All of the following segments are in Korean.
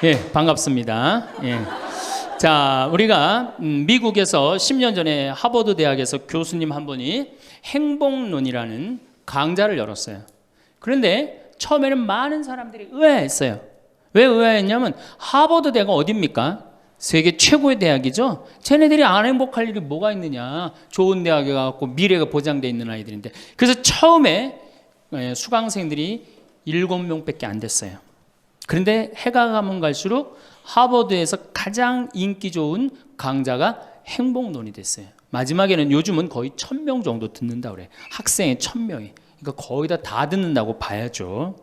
예, 반갑습니다. 예. 자, 우리가 미국에서 10년 전에 하버드 대학에서 교수님 한 분이 행복론이라는 강좌를 열었어요. 그런데 처음에는 많은 사람들이 의아했어요. 왜 의아했냐면 하버드 대가 어딥니까? 세계 최고의 대학이죠. 쟤네들이 안 행복할 일이 뭐가 있느냐. 좋은 대학에 가고 미래가 보장되어 있는 아이들인데. 그래서 처음에 수강생들이 7명밖에 안 됐어요. 그런데 해가 가면 갈수록 하버드에서 가장 인기 좋은 강좌가 행복론이 됐어요. 마지막에는 요즘은 거의 1000명 정도 듣는다고 그래요. 학생이 1000명이. 그러니까 거의 다 듣는다고 봐야죠.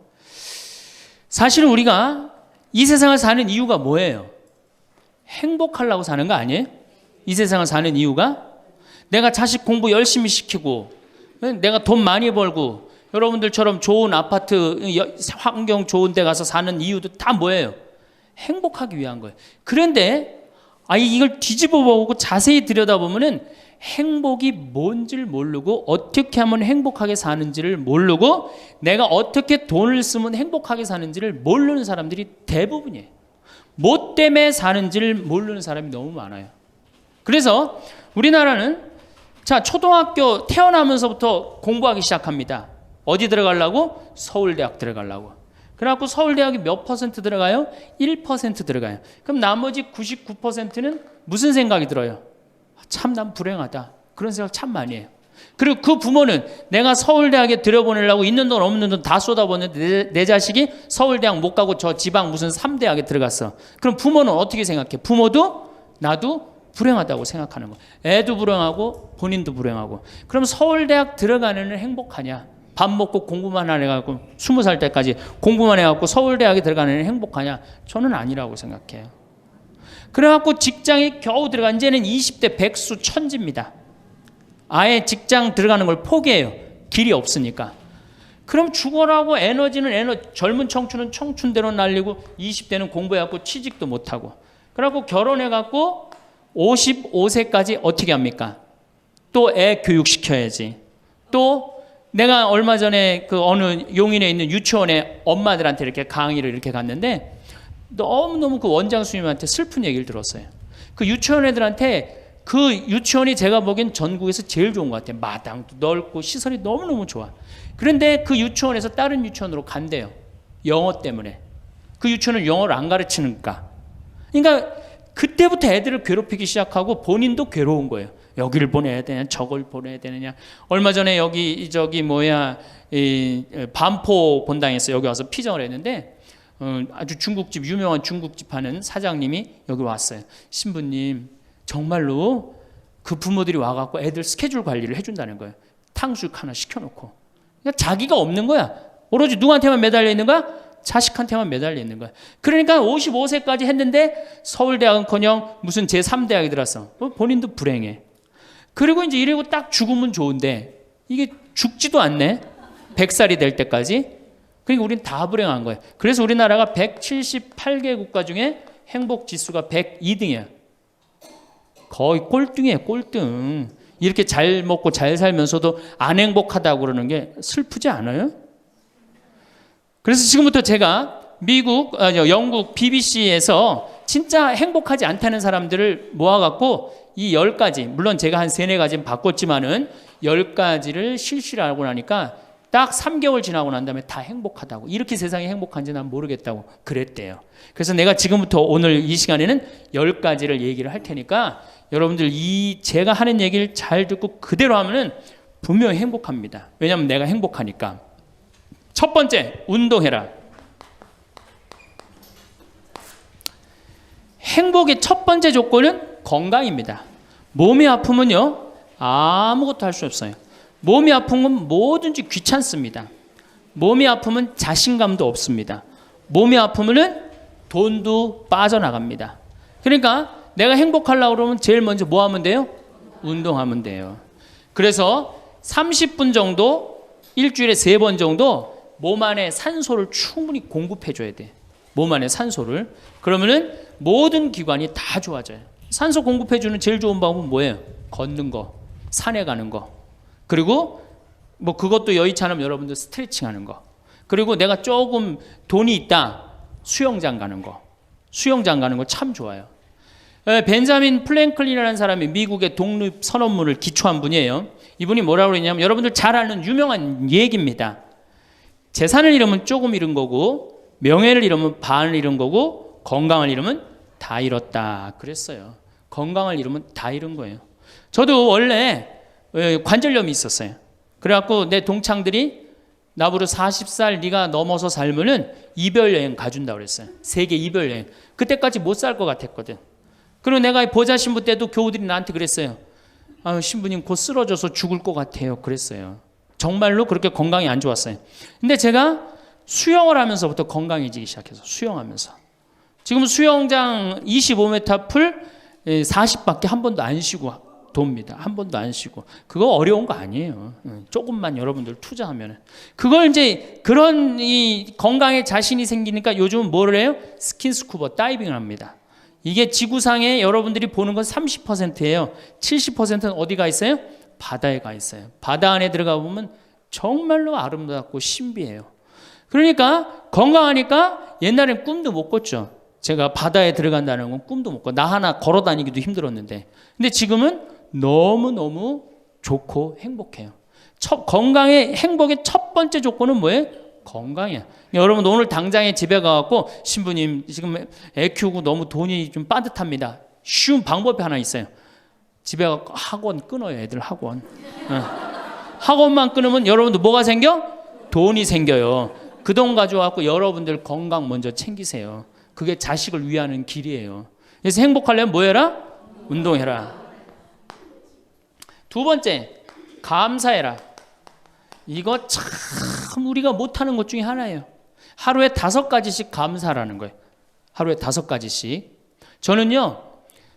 사실 우리가 이 세상을 사는 이유가 뭐예요? 행복하려고 사는 거 아니에요? 이 세상을 사는 이유가 내가 자식 공부 열심히 시키고 내가 돈 많이 벌고 여러분들처럼 좋은 아파트 환경 좋은 데 가서 사는 이유도 다 뭐예요? 행복하기 위한 거예요. 그런데 이걸 뒤집어 보고 자세히 들여다보면은 행복이 뭔지를 모르고 어떻게 하면 행복하게 사는지를 모르고 내가 어떻게 돈을 쓰면 행복하게 사는지를 모르는 사람들이 대부분이에요. 뭐 때문에 사는지를 모르는 사람이 너무 많아요. 그래서 우리나라는 자, 초등학교 태어나면서부터 공부하기 시작합니다. 어디 들어가려고? 서울대학 들어가려고. 그래갖고 서울대학이 몇 퍼센트 들어가요? 1% 들어가요. 그럼 나머지 99%는 무슨 생각이 들어요? 참 난 불행하다. 그런 생각 참 많이 해요. 그리고 그 부모는 내가 서울대학에 들여보내려고 있는 돈 없는 돈 다 쏟아붓는데 내 자식이 서울대학 못 가고 저 지방 무슨 3대학에 들어갔어. 그럼 부모는 어떻게 생각해? 부모도 나도 불행하다고 생각하는 거예요. 애도 불행하고 본인도 불행하고. 그럼 서울대학 들어가는 애는 행복하냐? 밥 먹고 공부만 해갖고 20살 때까지 공부만 해갖고 서울대학에 들어가는 애는 행복하냐? 저는 아니라고 생각해요. 그래갖고 직장에 겨우 들어가 이제는 20대 백수 천지입니다. 아예 직장 들어가는 걸 포기해요. 길이 없으니까. 그럼 죽어라고 에너지는 젊은 청춘은 청춘대로 날리고 20대는 공부해갖고 취직도 못하고 그래갖고 결혼해갖고 55세까지 어떻게 합니까? 또 애 교육시켜야지. 또 내가 얼마 전에 그 어느 용인에 있는 유치원에 엄마들한테 이렇게 강의를 이렇게 갔는데 너무너무 그 원장 선생님한테 슬픈 얘기를 들었어요. 그 유치원 애들한테 그 유치원이 제가 보기엔 전국에서 제일 좋은 것 같아요. 마당도 넓고 시설이 너무너무 좋아. 그런데 그 유치원에서 다른 유치원으로 간대요. 영어 때문에. 그 유치원은 영어를 안 가르치니까. 그러니까 그때부터 애들을 괴롭히기 시작하고 본인도 괴로운 거예요. 여기를 보내야 되냐 저걸 보내야 되느냐. 얼마 전에 여기 반포 본당에서 여기 와서 피정을 했는데 아주 중국집 유명한 중국집 하는 사장님이 여기 왔어요. 신부님 정말로 그 부모들이 와갖고 애들 스케줄 관리를 해준다는 거예요. 탕수육 하나 시켜놓고. 그러니까 자기가 없는 거야. 오로지 누구한테만 매달려 있는 거야? 자식한테만 매달려 있는 거야. 그러니까 55세까지 했는데 서울대학은커녕 무슨 제3대학에 들어왔어. 본인도 불행해. 그리고 이제 이러고 딱 죽으면 좋은데 이게 죽지도 않네. 100살이 될 때까지. 그러니까 우리는 다 불행한 거예요. 그래서 우리나라가 178개 국가 중에 행복 지수가 102등이야. 거의 꼴등이에요, 꼴등. 이렇게 잘 먹고 잘 살면서도 안 행복하다고 그러는 게 슬프지 않아요? 그래서 지금부터 제가 영국 BBC에서 진짜 행복하지 않다는 사람들을 모아갖고 이 10가지, 물론 제가 한 3, 4가지는 바꿨지만은 10가지를 실시를 하고 나니까 딱 3개월 지나고 난 다음에 다 행복하다고. 이렇게 세상이 행복한지 난 모르겠다고 그랬대요. 그래서 내가 지금부터 오늘 이 시간에는 10가지를 얘기를 할 테니까 여러분들 제가 하는 얘기를 잘 듣고 그대로 하면은 분명히 행복합니다. 왜냐하면 내가 행복하니까. 첫 번째, 운동해라. 행복의 첫 번째 조건은 건강입니다. 몸이 아프면요 아무것도 할 수 없어요. 몸이 아픈 건 뭐든지 귀찮습니다. 몸이 아프면 자신감도 없습니다. 몸이 아프면은 돈도 빠져나갑니다. 그러니까 내가 행복하려고 그러면 제일 먼저 뭐 하면 돼요? 운동하면 돼요. 그래서 30분 정도 일주일에 3번 정도 몸 안에 산소를 충분히 공급해 줘야 돼. 몸 안에 산소를. 그러면은 모든 기관이 다 좋아져요. 산소 공급해 주는 제일 좋은 방법은 뭐예요? 걷는 거, 산에 가는 거. 그리고 뭐 그것도 여의치 않으면 여러분들 스트레칭 하는 거. 그리고 내가 조금 돈이 있다. 수영장 가는 거. 수영장 가는 거 참 좋아요. 벤자민 플랭클린이라는 사람이 미국의 독립 선언문을 기초한 분이에요. 이분이 뭐라고 그랬냐면 여러분들 잘 아는 유명한 얘기입니다. 재산을 잃으면 조금 잃은 거고 명예를 잃으면 반을 잃은 거고 건강을 잃으면 다 잃었다 그랬어요. 건강을 잃으면 다 잃은 거예요. 저도 원래 관절염이 있었어요. 그래갖고 내 동창들이 나보고 40살 네가 넘어서 살면은 이별여행 가준다고 그랬어요. 세계 이별여행. 그때까지 못 살 것 같았거든. 그리고 내가 보좌 신부 때도 교우들이 나한테 그랬어요. 신부님 곧 쓰러져서 죽을 것 같아요. 그랬어요. 정말로 그렇게 건강이 안 좋았어요. 근데 제가 수영을 하면서부터 건강해지기 시작해서 수영하면서 지금 수영장 25m 풀 40밖에 한 번도 안 쉬고 돕니다. 한 번도 안 쉬고. 그거 어려운 거 아니에요. 조금만 여러분들 투자하면. 그걸 이제 그런 이 건강에 자신이 생기니까 요즘은 뭐를 해요? 스킨스쿠버 다이빙을 합니다. 이게 지구상에 여러분들이 보는 건 30%예요. 70%는 어디가 있어요? 바다에 가 있어요. 바다 안에 들어가 보면 정말로 아름답고 신비해요. 그러니까 건강하니까 옛날엔 꿈도 못 꿨죠. 제가 바다에 들어간다는 건 꿈도 못 꿔. 나 하나 걸어 다니기도 힘들었는데. 근데 지금은 너무너무 좋고 행복해요. 건강의 행복의 첫 번째 조건은 뭐예요? 건강이야. 여러분 오늘 당장에 집에 가갖고 신부님 지금 애 키우고 너무 돈이 좀 빠듯합니다. 쉬운 방법이 하나 있어요. 집에 가서 학원 끊어요. 애들 학원. 학원만 끊으면 여러분들 뭐가 생겨? 돈이 생겨요. 그 돈 가져와서 여러분들 건강 먼저 챙기세요. 그게 자식을 위하는 길이에요. 그래서 행복하려면 뭐 해라? 운동해라. 두 번째, 감사해라. 이거 참 우리가 못하는 것 중에 하나예요. 하루에 5가지씩 감사라는 거예요. 하루에 5가지씩. 저는요,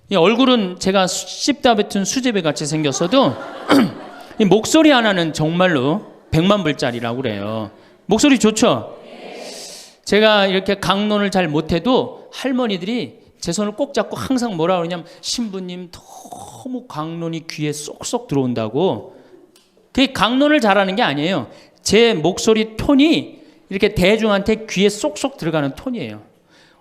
이 얼굴은 제가 씹다 뱉은 수제비 같이 생겼어도 이 목소리 하나는 정말로 100만 불짜리라고 그래요. 목소리 좋죠? 제가 이렇게 강론을 잘 못해도 할머니들이 제 손을 꼭 잡고 항상 뭐라 그러냐면 신부님 너무 강론이 귀에 쏙쏙 들어온다고. 그게 강론을 잘하는 게 아니에요. 제 목소리 톤이 이렇게 대중한테 귀에 쏙쏙 들어가는 톤이에요.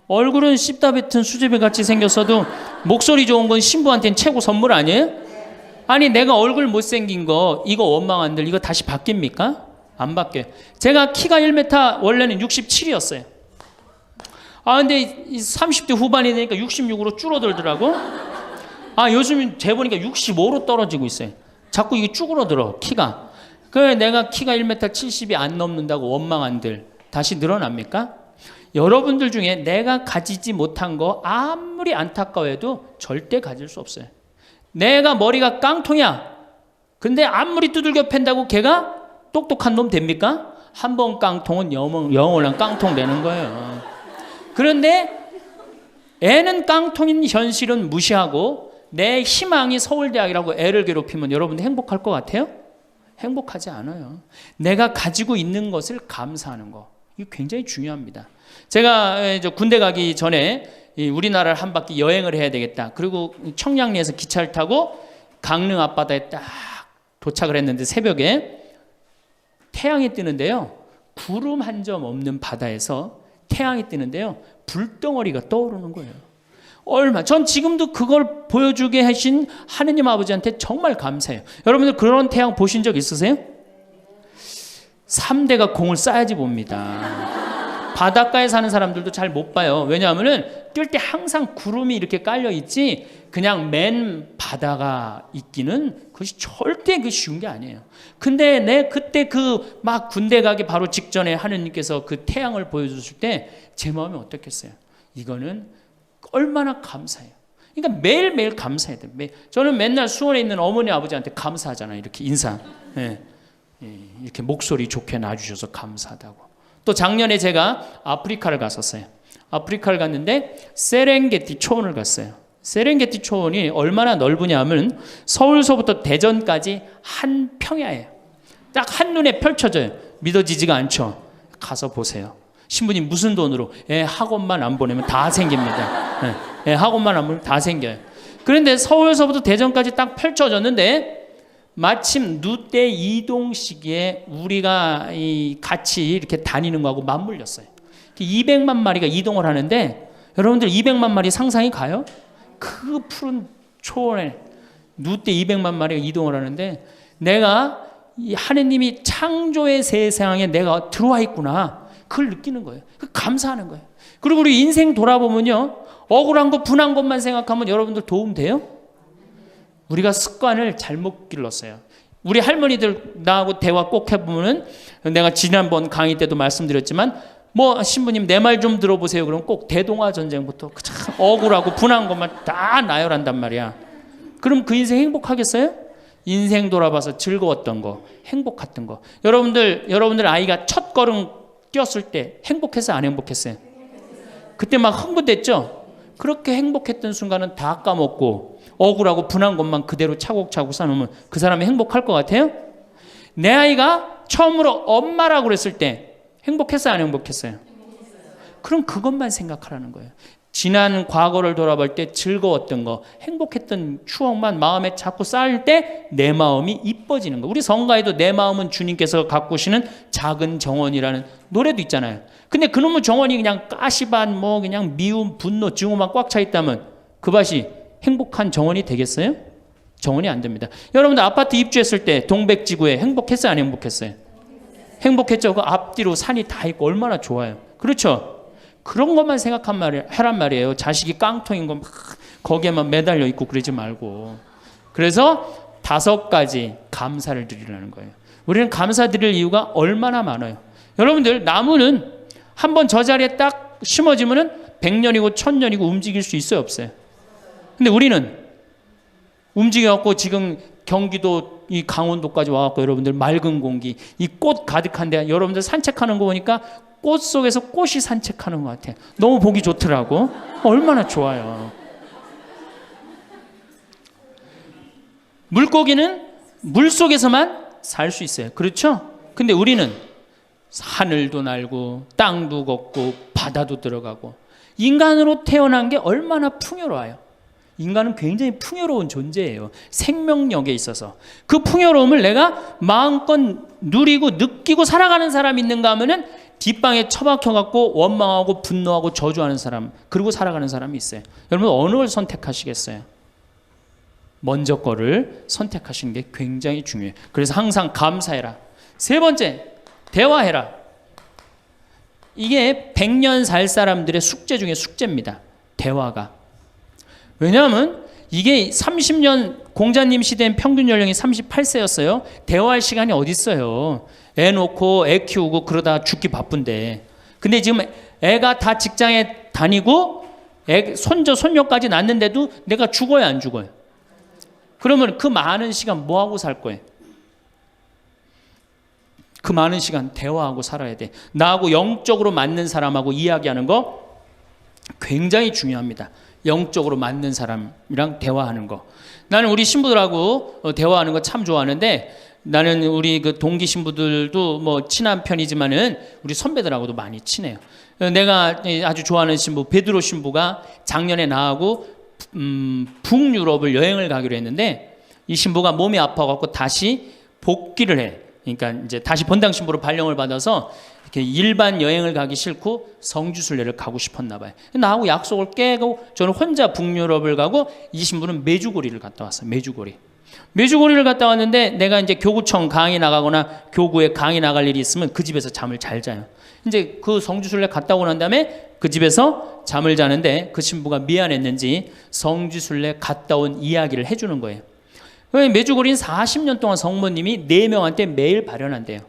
얼굴은 씹다 뱉은 수제비 같이 생겼어도 목소리 좋은 건 신부한테는 최고 선물 아니에요? 아니 내가 얼굴 못생긴 거 이거 원망한들 이거 다시 바뀝니까? 안 바뀌어요. 제가 키가 1m 원래는 67이었어요. 근데 30대 후반이 되니까 66으로 줄어들더라고. 요즘 재보니까 65로 떨어지고 있어요. 자꾸 이게 쭈그러들어 키가. 그래 내가 키가 1m 70이 안 넘는다고 원망한들 다시 늘어납니까? 여러분들 중에 내가 가지지 못한 거 아무리 안타까워해도 절대 가질 수 없어요. 내가 머리가 깡통이야. 근데 아무리 두들겨 팬다고 걔가 똑똑한 놈 됩니까? 한 번 깡통은 영원한 깡통 되는 거예요. 그런데 애는 깡통인 현실은 무시하고 내 희망이 서울대학이라고 애를 괴롭히면 여러분들 행복할 것 같아요? 행복하지 않아요. 내가 가지고 있는 것을 감사하는 거. 이거 굉장히 중요합니다. 제가 군대 가기 전에 우리나라를 한 바퀴 여행을 해야 되겠다. 그리고 청량리에서 기차를 타고 강릉 앞바다에 딱 도착을 했는데 새벽에 태양이 뜨는데요. 구름 한 점 없는 바다에서 태양이 뜨는데요. 불덩어리가 떠오르는 거예요. 전 지금도 그걸 보여주게 하신 하느님 아버지한테 정말 감사해요. 여러분들 그런 태양 보신 적 있으세요? 3대가 공을 쌓아야지 봅니다. 바닷가에 사는 사람들도 잘 못 봐요. 왜냐하면 뜰 때 항상 구름이 이렇게 깔려 있지 그냥 맨 바다가 있기는 그것이 절대 쉬운 게 아니에요. 근데 내 그때 막 군대 가기 바로 직전에 하느님께서 그 태양을 보여주실 때 제 마음이 어떻겠어요? 이거는 얼마나 감사해요. 그러니까 매일매일 감사해야 돼요. 저는 맨날 수원에 있는 어머니 아버지한테 감사하잖아요. 이렇게 인사. 이렇게 목소리 좋게 놔주셔서 감사하다고. 또 작년에 제가 아프리카를 갔었어요. 아프리카를 갔는데 세렝게티 초원을 갔어요. 세렝게티 초원이 얼마나 넓으냐 하면 서울서부터 대전까지 한 평야예요. 딱 한눈에 펼쳐져요. 믿어지지가 않죠. 가서 보세요. 신부님 무슨 돈으로? 학원만 안 보내면 다 생깁니다. 학원만 안 보내면 다 생겨요. 그런데 서울서부터 대전까지 딱 펼쳐졌는데 마침 누때 이동 시기에 우리가 같이 이렇게 다니는 거하고 맞물렸어요. 200만 마리가 이동을 하는데 여러분들 200만 마리 상상이 가요? 그 푸른 초원에 누때 200만 마리가 이동을 하는데 내가 이 하느님이 창조의 세상에 내가 들어와 있구나. 그걸 느끼는 거예요. 감사하는 거예요. 그리고 우리 인생 돌아보면요. 억울한 것, 분한 것만 생각하면 여러분들 도움 돼요? 우리가 습관을 잘못 길렀어요. 우리 할머니들 나하고 대화 꼭 해보면은 내가 지난번 강의 때도 말씀드렸지만 뭐 신부님 내 말 좀 들어보세요. 그럼 꼭 대동아 전쟁부터 참 억울하고 분한 것만 다 나열한단 말이야. 그럼 그 인생 행복하겠어요? 인생 돌아봐서 즐거웠던 거, 행복했던 거. 여러분들 아이가 첫 걸음 뛰었을 때 행복했어요? 안 행복했어요? 그때 막 흥분됐죠? 그렇게 행복했던 순간은 다 까먹고 억울하고 분한 것만 그대로 차곡차곡 쌓아놓으면 그 사람이 행복할 것 같아요? 내 아이가 처음으로 엄마라고 그랬을 때 행복했어요? 안 행복했어요? 그럼 그것만 생각하라는 거예요. 지난 과거를 돌아볼 때 즐거웠던 거, 행복했던 추억만 마음에 자꾸 쌓일 때 내 마음이 이뻐지는 거. 우리 성가에도 내 마음은 주님께서 가꾸시는 작은 정원이라는 노래도 있잖아요. 근데 그놈의 정원이 그냥 가시밭, 뭐 그냥 미움, 분노, 증오만 꽉 차 있다면 그 밭이 행복한 정원이 되겠어요? 정원이 안 됩니다. 여러분들 아파트 입주했을 때 동백지구에 행복했어요? 안 행복했어요? 행복했죠. 그 앞뒤로 산이 다 있고 얼마나 좋아요. 그렇죠? 그런 것만 하란 말이에요. 자식이 깡통인 거 막 거기에만 매달려 있고 그러지 말고. 그래서 5가지 감사를 드리라는 거예요. 우리는 감사드릴 이유가 얼마나 많아요. 여러분들 나무는 한번 저 자리에 딱 심어지면은 100년이고 1000년이고 움직일 수 있어요, 없어요? 근데 우리는 움직여갖고 지금 경기도 이 강원도까지 와갖고 여러분들 맑은 공기, 이 꽃 가득한데 여러분들 산책하는 거 보니까 꽃 속에서 꽃이 산책하는 것 같아요. 너무 보기 좋더라고. 얼마나 좋아요. 물고기는 물 속에서만 살 수 있어요. 그렇죠? 근데 우리는 하늘도 날고 땅도 걷고 바다도 들어가고 인간으로 태어난 게 얼마나 풍요로워요. 인간은 굉장히 풍요로운 존재예요. 생명력에 있어서. 그 풍요로움을 내가 마음껏 누리고 느끼고 살아가는 사람이 있는가 하면은 뒷방에 처박혀갖고 원망하고 분노하고 저주하는 사람, 그리고 살아가는 사람이 있어요. 여러분 어느 걸 선택하시겠어요? 먼저 거를 선택하시는 게 굉장히 중요해요. 그래서 항상 감사해라. 3번째, 대화해라. 이게 100년 살 사람들의 숙제 중에 숙제입니다. 대화가. 왜냐하면 이게 30년 공자님 시대엔 평균 연령이 38세였어요. 대화할 시간이 어디 있어요. 애 놓고 애 키우고 그러다 죽기 바쁜데. 근데 지금 애가 다 직장에 다니고 손자 손녀까지 낳는데도 내가 죽어야 안 죽어요? 그러면 그 많은 시간 뭐 하고 살 거예요? 그 많은 시간 대화하고 살아야 돼. 나하고 영적으로 맞는 사람하고 이야기하는 거 굉장히 중요합니다. 영적으로 맞는 사람이랑 대화하는 거. 나는 우리 신부들하고 대화하는 거 참 좋아하는데, 나는 우리 그 동기 신부들도 뭐 친한 편이지만은 우리 선배들하고도 많이 친해요. 내가 아주 좋아하는 신부 베드로 신부가 작년에 나하고 북유럽을 여행을 가기로 했는데, 이 신부가 몸이 아파갖고 다시 복귀를 해. 그러니까 이제 다시 본당 신부로 발령을 받아서 이렇게 일반 여행을 가기 싫고 성지순례를 가고 싶었나 봐요. 나하고 약속을 깨고 저는 혼자 북유럽을 가고, 이 신부는 메주고리를 갔다 왔어요. 메주고리를 갔다 왔는데, 내가 이제 교구청 강의 나가거나 교구에 강의 나갈 일이 있으면 그 집에서 잠을 잘 자요. 이제 그 성지순례 갔다 오고 난 다음에 그 집에서 잠을 자는데, 그 신부가 미안했는지 성지순례 갔다 온 이야기를 해주는 거예요. 메주고리는 40년 동안 성모님이 4명한테 매일 발현한대요.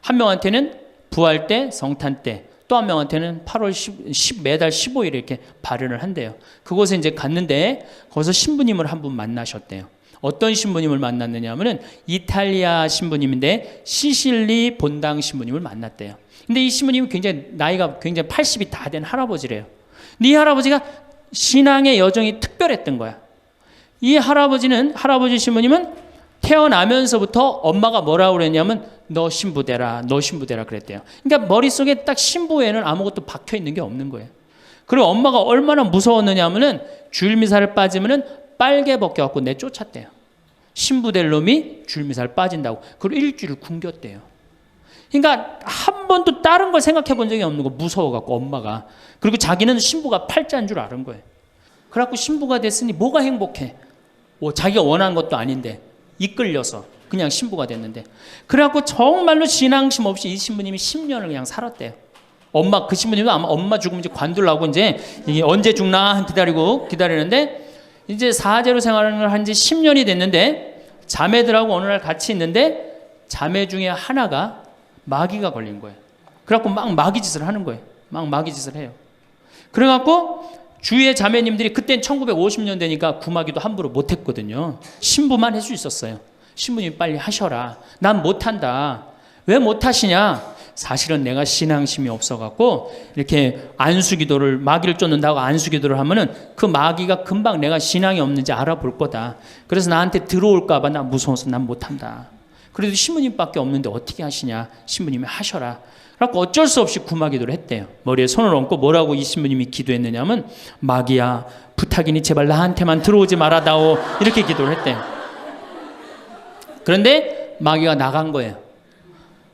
한 명한테는 부활 때, 성탄 때, 또 한 명한테는 8월 10 매달 15일에 이렇게 발현을 한대요. 그곳에 이제 갔는데 거기서 신부님을 한 분 만나셨대요. 어떤 신부님을 만났느냐 하면은 이탈리아 신부님인데 시실리 본당 신부님을 만났대요. 근데 이 신부님이 나이가 굉장히 80이 다 된 할아버지래요. 근데 이 할아버지가 신앙의 여정이 특별했던 거야. 이 할아버지 신부님은 태어나면서부터 엄마가 뭐라고 그랬냐면 너 신부 되라 그랬대요. 그러니까 머릿속에 딱 신부에는 아무것도 박혀 있는 게 없는 거예요. 그리고 엄마가 얼마나 무서웠느냐 하면은 줄미사를 빠지면은 빨개 벗겨갖고 내쫓았대요. 신부 될 놈이 줄미사를 빠진다고. 그리고 일주일 굶겼대요. 그러니까 한 번도 다른 걸 생각해 본 적이 없는 거, 무서워갖고 엄마가. 그리고 자기는 신부가 팔자인 줄 아는 거예요. 그래갖고 신부가 됐으니 뭐가 행복해? 뭐 자기가 원하는 것도 아닌데 이끌려서 그냥 신부가 됐는데. 그래갖고 정말로 신앙심 없이 이 신부님이 10년을 그냥 살았대요. 엄마, 그 신부님도 아마 엄마 죽으면 이제 관둘라고 이제 이게 언제 죽나 기다리는데, 이제 사제로 생활을 한 지 10년이 됐는데 자매들하고 어느 날 같이 있는데 자매 중에 하나가 마귀가 걸린 거예요. 그래갖고 막 마귀 짓을 하는 거예요. 막 마귀 짓을 해요. 그래갖고 주위의 자매님들이, 그땐 1950년대니까 구마기도 함부로 못했거든요. 신부만 할 수 있었어요. 신부님이 빨리 하셔라. 난 못한다. 왜 못하시냐? 사실은 내가 신앙심이 없어갖고 이렇게 안수기도를, 마귀를 쫓는다고 안수기도를 하면은 그 마귀가 금방 내가 신앙이 없는지 알아볼 거다. 그래서 나한테 들어올까봐 나 무서워서 난 못한다. 그래도 신부님밖에 없는데 어떻게 하시냐? 신부님이 하셔라. 그래서 어쩔 수 없이 구마기도를 했대요. 머리에 손을 얹고 뭐라고 이 신부님이 기도했느냐면, 마귀야 부탁이니 제발 나한테만 들어오지 말아다오, 이렇게 기도를 했대요. 그런데 마귀가 나간 거예요.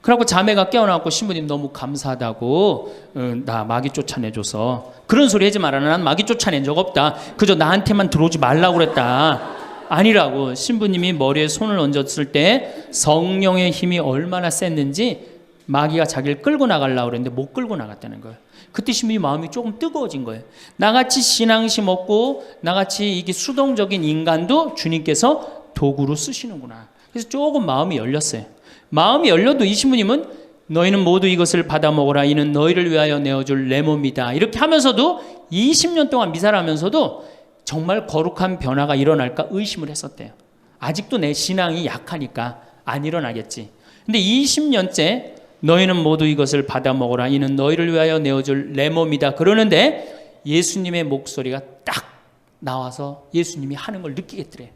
그래갖고 자매가 깨어나고, 신부님 너무 감사하다고, 나 마귀 쫓아내줘서. 그런 소리 하지 마라. 난 마귀 쫓아낸 적 없다. 그저 나한테만 들어오지 말라고 그랬다. 아니라고. 신부님이 머리에 손을 얹었을 때 성령의 힘이 얼마나 셌는지 마귀가 자기를 끌고 나가려고 그랬는데 못 끌고 나갔다는 거예요. 그때 신부님 마음이 조금 뜨거워진 거예요. 나같이 신앙심 없고 나같이 이게 수동적인 인간도 주님께서 도구로 쓰시는구나. 그래서 조금 마음이 열렸어요. 마음이 열려도 이 신부님은 너희는 모두 이것을 받아 먹어라. 이는 너희를 위하여 내어줄 내 몸이다. 이렇게 하면서도 20년 동안 미사를 하면서도 정말 거룩한 변화가 일어날까 의심을 했었대요. 아직도 내 신앙이 약하니까 안 일어나겠지. 근데 20년째 너희는 모두 이것을 받아 먹어라. 이는 너희를 위하여 내어줄 내 몸이다. 그러는데 예수님의 목소리가 딱 나와서 예수님이 하는 걸 느끼겠더래요.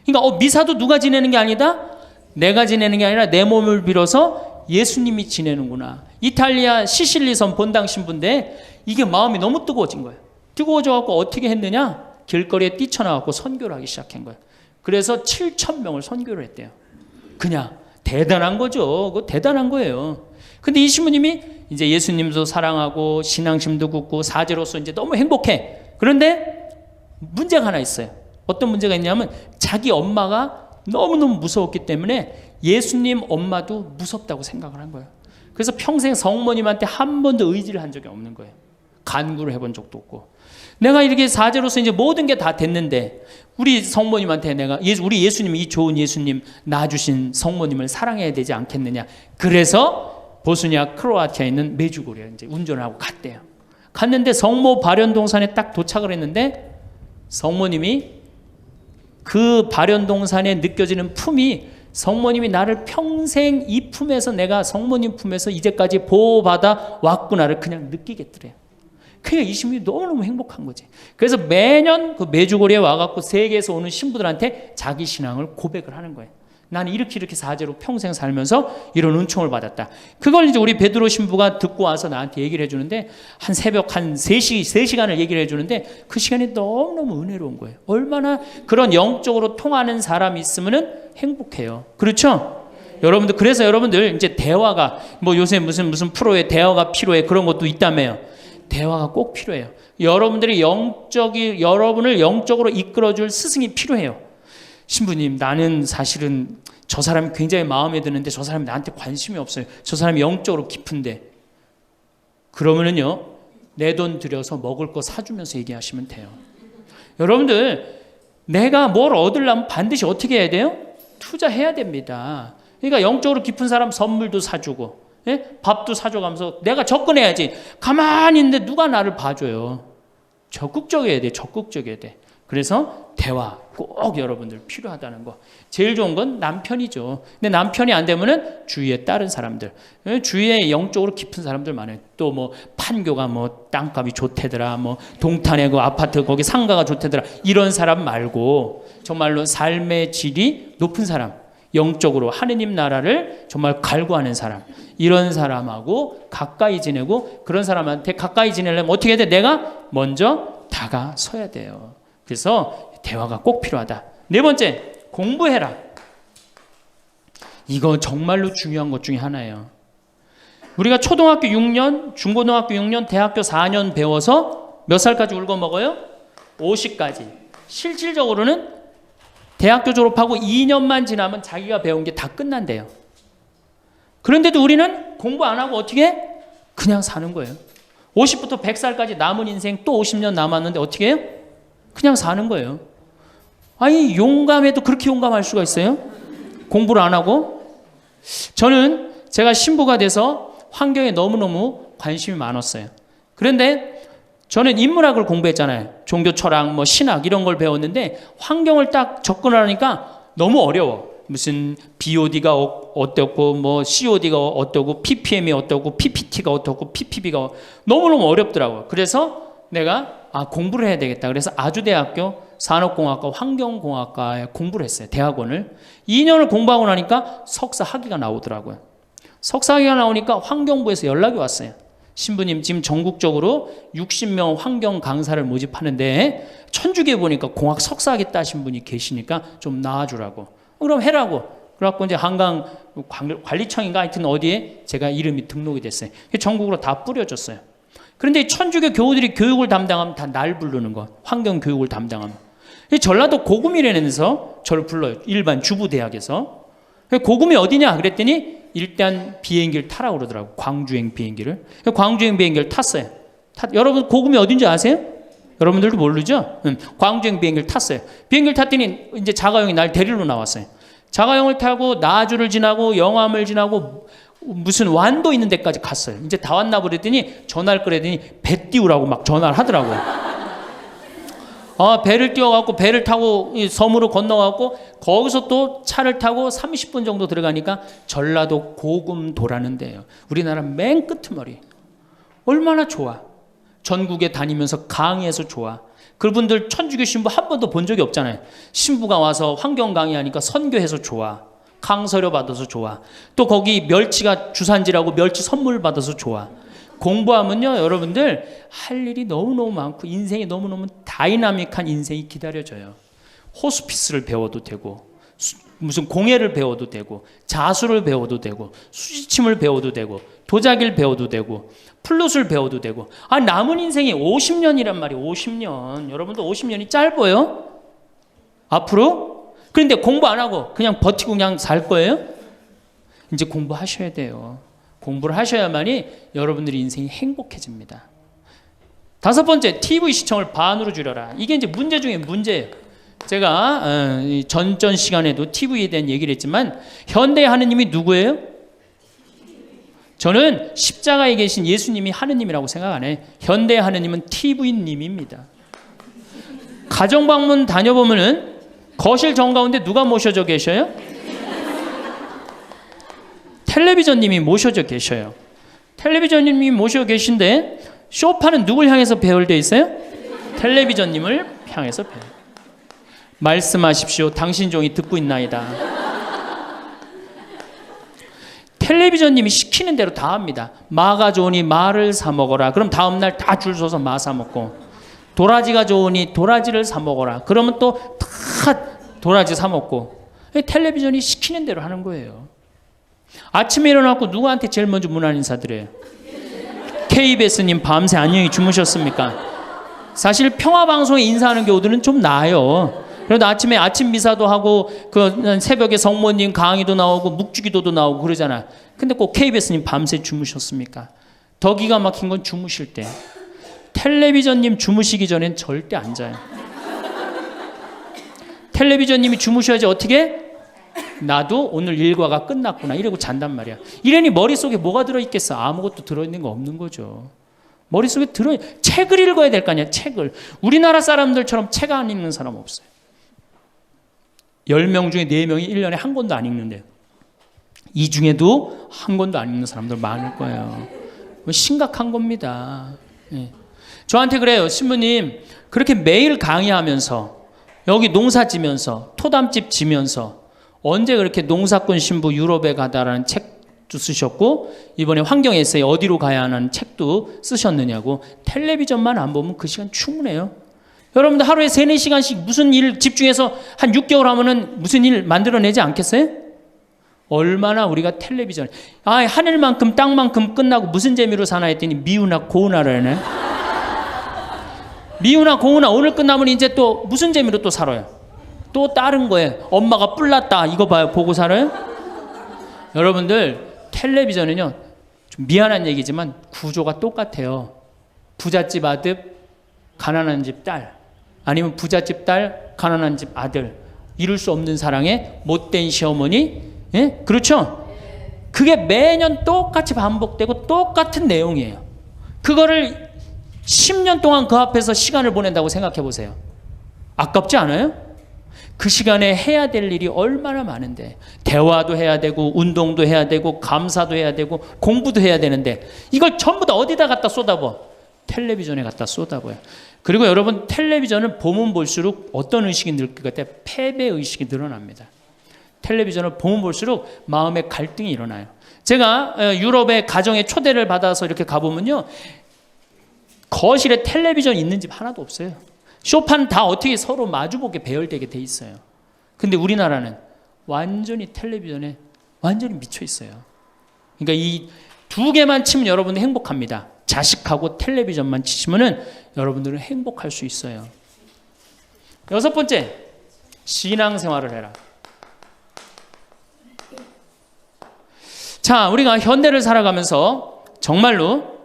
그러니까 미사도 누가 지내는 게 아니다? 내가 지내는 게 아니라 내 몸을 빌어서 예수님이 지내는구나. 이탈리아 시실리 섬 본당 신부인데 이게 마음이 너무 뜨거워진 거예요. 뜨거워져갖고 어떻게 했느냐? 길거리에 뛰쳐나와서 선교를 하기 시작한 거예요. 그래서 7,000명을 선교를 했대요. 그냥 대단한 거죠. 그거 대단한 거예요. 근데 이 신부님이 이제 예수님도 사랑하고 신앙심도 굳고 사제로서 이제 너무 행복해. 그런데 문제가 하나 있어요. 어떤 문제가 있냐면 자기 엄마가 너무너무 무서웠기 때문에 예수님 엄마도 무섭다고 생각을 한 거예요. 그래서 평생 성모님한테 한 번도 의지를 한 적이 없는 거예요. 간구를 해본 적도 없고. 내가 이렇게 사제로서 이제 모든 게 다 됐는데 우리 성모님한테 내가 우리 예수님, 이 좋은 예수님 낳아주신 성모님을 사랑해야 되지 않겠느냐. 그래서 보스니아 크로아티아에 있는 메주고리에 이제 운전을 하고 갔대요. 갔는데 성모 발연동산에 딱 도착을 했는데 성모님이 그 발연동산에 느껴지는 품이, 성모님이 나를 평생 이 품에서, 내가 성모님 품에서 이제까지 보호받아 왔구나를 그냥 느끼겠더래요. 그게 이 신부님이 너무너무 행복한 거지. 그래서 매년 그 메주고리에 와갖고 세계에서 오는 신부들한테 자기 신앙을 고백을 하는 거예요. 나는 이렇게 사제로 평생 살면서 이런 은총을 받았다. 그걸 이제 우리 베드로 신부가 듣고 와서 나한테 얘기를 해주는데, 한 새벽 한 3시간을 얘기를 해주는데 그 시간이 너무너무 은혜로운 거예요. 얼마나 그런 영적으로 통하는 사람이 있으면 행복해요. 그렇죠? 여러분들, 그래서 여러분들 이제 대화가, 뭐 요새 무슨 프로에 대화가 필요해, 그런 것도 있다며요. 대화가 꼭 필요해요. 여러분들이 여러분을 영적으로 이끌어줄 스승이 필요해요. 신부님, 나는 사실은 저 사람이 굉장히 마음에 드는데 저 사람이 나한테 관심이 없어요. 저 사람이 영적으로 깊은데. 그러면은요, 내 돈 들여서 먹을 거 사주면서 얘기하시면 돼요. 여러분들, 내가 뭘 얻으려면 반드시 어떻게 해야 돼요? 투자해야 됩니다. 그러니까 영적으로 깊은 사람 선물도 사주고, 밥도 사줘가면서 내가 접근해야지. 가만히 있는데 누가 나를 봐줘요. 적극적이어야 돼. 적극적이어야 돼. 그래서 대화 꼭 여러분들 필요하다는 거. 제일 좋은 건 남편이죠. 근데 남편이 안 되면은 주위에 다른 사람들, 주위에 영적으로 깊은 사람들 많아요. 또 뭐 판교가 뭐 땅값이 좋대더라, 뭐 동탄에 그 아파트 거기 상가가 좋대더라, 이런 사람 말고 정말로 삶의 질이 높은 사람, 영적으로 하느님 나라를 정말 갈구하는 사람, 이런 사람하고 가까이 지내고, 그런 사람한테 가까이 지내려면 어떻게 해야 돼? 내가 먼저 다가서야 돼요. 그래서 대화가 꼭 필요하다. 네 번째, 공부해라. 이거 정말로 중요한 것 중에 하나예요. 우리가 초등학교 6년, 중고등학교 6년, 대학교 4년 배워서 몇 살까지 울고 먹어요? 50까지. 실질적으로는 대학교 졸업하고 2년만 지나면 자기가 배운 게 다 끝난대요. 그런데도 우리는 공부 안 하고 어떻게 해? 그냥 사는 거예요. 50부터 100살까지 남은 인생 또 50년 남았는데 어떻게 해요? 그냥 사는 거예요. 아니, 용감해도 그렇게 용감할 수가 있어요? 공부를 안 하고? 저는 제가 신부가 돼서 환경에 너무너무 관심이 많았어요. 그런데 저는 인문학을 공부했잖아요. 종교 철학, 뭐 신학 이런 걸 배웠는데 환경을 딱 접근하니까 너무 어려워. 무슨 BOD가 어떻고 뭐 COD가 어떻고 PPM이 어떻고 PPT가 어떻고 PPB가 너무너무 어렵더라고요. 그래서 내가 공부를 해야 되겠다. 그래서 아주대학교 산업공학과 환경공학과에 공부를 했어요. 대학원을. 2년을 공부하고 나니까 석사 학위가 나오더라고요. 석사 학위가 나오니까 환경부에서 연락이 왔어요. 신부님 지금 전국적으로 60명 환경 강사를 모집하는데 천주교에 보니까 공학 석사 학위 따신 분이 계시니까 좀 나와주라고. 그럼 해라고. 그래갖고 이제 한강 관리청인가 하여튼 어디에 제가 이름이 등록이 됐어요. 전국으로 다 뿌려졌어요. 그런데 천주교 교우들이 교육을 담당하면 다 날 부르는 거. 환경 교육을 담당하면. 전라도 고금이라면서 저를 불러요. 일반 주부대학에서. 고금이 어디냐 그랬더니 일단 비행기를 타라고 그러더라고. 광주행 비행기를. 광주행 비행기를 탔어요. 여러분 고금이 어딘지 아세요? 여러분들도 모르죠? 광주행 비행기를 탔어요. 비행기를 탔더니 이제 자가용이 날 데리러 나왔어요. 자가용을 타고 나주를 지나고 영암을 지나고 무슨 완도 있는 데까지 갔어요. 이제 다 왔나 보랬더니 전화를 끌더니 배 띄우라고 막 전화를 하더라고요. 배를 띄워갖고 배를 타고 섬으로 건너갖고 거기서 또 차를 타고 30분 정도 들어가니까 전라도 고금도라는 데예요. 우리나라 맨 끄트머리. 얼마나 좋아. 전국에 다니면서 강의해서 좋아. 그분들 천주교 신부 한 번도 본 적이 없잖아요. 신부가 와서 환경 강의하니까 선교해서 좋아. 강서료 받아서 좋아. 또 거기 멸치가 주산지라고 멸치 선물 받아서 좋아. 공부하면요 여러분들 할 일이 너무너무 많고 인생이 너무너무 다이나믹한 인생이 기다려져요. 호스피스를 배워도 되고 무슨 공예를 배워도 되고 자수를 배워도 되고 수지침을 배워도 되고 도자기를 배워도 되고 플룻을 배워도 되고 남은 인생이 50년이란 말이에요. 50년. 여러분들 50년이 짧아요? 앞으로? 그런데 공부 안 하고 그냥 버티고 그냥 살 거예요? 이제 공부하셔야 돼요. 공부를 하셔야만이 여러분들의 인생이 행복해집니다. 5번째, TV 시청을 반으로 줄여라. 이게 이제 문제 중에 문제예요. 제가 전전 시간에도 TV에 대한 얘기를 했지만 현대의 하느님이 누구예요? 저는 십자가에 계신 예수님이 하느님이라고 생각 안 해요. 현대의 하느님은 TV님입니다. 가정방문 다녀보면은 거실 정가운데 누가 모셔져 계셔요? 텔레비전님이 모셔져 계셔요. 텔레비전님이 모셔 계신데 소파는 누굴 향해서 배열되어 있어요? 텔레비전님을 향해서 배열. 말씀하십시오. 당신 종이 듣고 있나이다. 텔레비전님이 시키는 대로 다 합니다. 마가 좋으니 마를 사 먹어라. 그럼 다음날 다 줄 서서 마 사 먹고, 도라지가 좋으니 도라지를 사 먹어라. 그러면 또 다 도라지 사 먹고. 텔레비전이 시키는 대로 하는 거예요. 아침에 일어나고 누구한테 제일 먼저 문안 인사드려요? KBS님 밤새 안녕히 주무셨습니까? 사실 평화방송에 인사하는 경우들은 좀 나아요. 그래도 아침에 아침 미사도 하고 그 새벽에 성모님 강의도 나오고 묵주기도도 나오고 그러잖아. 근데 꼭 KBS님 밤새 주무셨습니까? 더 기가 막힌 건 주무실 때. 텔레비전님 주무시기 전엔 절대 안 자요. 텔레비전님이 주무셔야지 어떻게? 나도 오늘 일과가 끝났구나 이러고 잔단 말이야. 이러니 머릿속에 뭐가 들어있겠어? 아무것도 들어있는 거 없는 거죠. 머릿속에 책을 읽어야 될 거 아니야. 책을. 우리나라 사람들처럼 책 안 읽는 사람 없어요. 10명 중에 4명이 1년에 한 권도 안 읽는데요. 이 중에도 한 권도 안 읽는 사람들 많을 거예요. 심각한 겁니다. 예. 저한테 그래요. 신부님 그렇게 매일 강의하면서 여기 농사 지면서 토담집 지면서 언제 그렇게 농사꾼 신부 유럽에 가다라는 책도 쓰셨고 이번에 환경 에세이 어디로 가야 하는 책도 쓰셨느냐고. 텔레비전만 안 보면 그 시간 충분해요. 여러분들 하루에 3-4시간씩 무슨 일 집중해서 한 6개월 하면은 무슨 일 만들어내지 않겠어요? 얼마나 우리가 텔레비전, 하늘만큼 땅만큼 끝나고 무슨 재미로 사나 했더니 미우나 고우나라네. 미우나 고우나 오늘 끝나면 이제 또 무슨 재미로 또 살아요? 또 다른 거에 엄마가 뿔났다 이거 봐요, 보고 살아요? 여러분들 텔레비전은요, 좀 미안한 얘기지만 구조가 똑같아요. 부잣집 아들, 가난한 집 딸, 아니면 부잣집 딸, 가난한 집 아들, 이룰 수 없는 사랑에 못된 시어머니, 예? 그렇죠? 그게 매년 똑같이 반복되고 똑같은 내용이에요. 그거를 10년 동안 그 앞에서 시간을 보낸다고 생각해 보세요. 아깝지 않아요? 그 시간에 해야 될 일이 얼마나 많은데, 대화도 해야 되고 운동도 해야 되고 감사도 해야 되고 공부도 해야 되는데, 이걸 전부 다 어디다 갖다 쏟아부어? 텔레비전에 갖다 쏟아부어요. 그리고 여러분, 텔레비전을 보면 볼수록 어떤 의식이 늘 것 같아요? 패배 의식이 늘어납니다. 텔레비전을 보면 볼수록 마음의 갈등이 일어나요. 제가 유럽의 가정에 초대를 받아서 이렇게 가보면요, 거실에 텔레비전 있는 집 하나도 없어요. 쇼파는 다 어떻게 서로 마주보게 배열되게 돼 있어요. 근데 우리나라는 완전히 텔레비전에 완전히 미쳐 있어요. 그러니까 이 두 개만 치면 여러분들 행복합니다. 자식하고 텔레비전만 치시면은 여러분들은 행복할 수 있어요. 여섯 번째, 신앙생활을 해라. 자, 우리가 현대를 살아가면서 정말로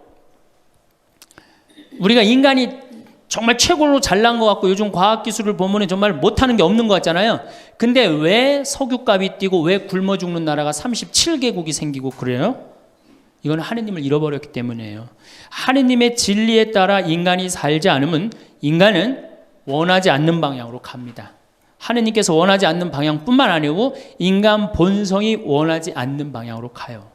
우리가 인간이 정말 최고로 잘난 것 같고 요즘 과학기술을 보면 정말 못하는 게 없는 것 같잖아요. 근데 왜 석유값이 뛰고 왜 굶어 죽는 나라가 37개국이 생기고 그래요? 이건 하느님을 잃어버렸기 때문이에요. 하느님의 진리에 따라 인간이 살지 않으면 인간은 원하지 않는 방향으로 갑니다. 하느님께서 원하지 않는 방향뿐만 아니고 인간 본성이 원하지 않는 방향으로 가요.